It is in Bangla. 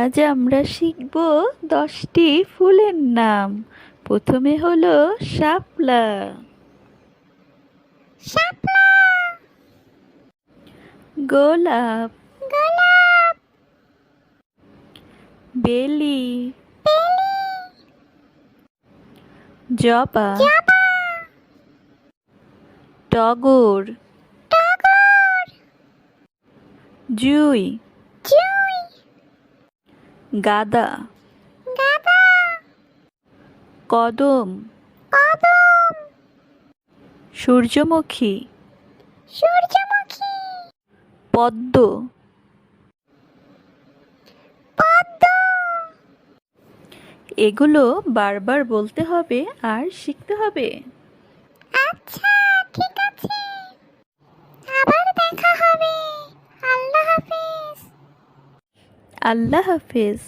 আজ আমরা শিখব 10টি ফুলের নাম। প্রথমে হলো শাপলা, শাপলা, গোলাপ, গোলাপ, বেলি, বেলি, জবা, জবা, টগর, টগর, জুঁই, জুঁই, গাঁদা, গাঁদা, কদম, কদম, সূর্যমুখী, সূর্যমুখী, পদ্ম। পদ্ম। এগুলো বারবার বলতে হবে আর শিখতে হবে। আচ্ছা, ঠিক আছে, আবার দেখা হবে। আল্লাহ হাফেজ। আল্লাহ হাফেজ।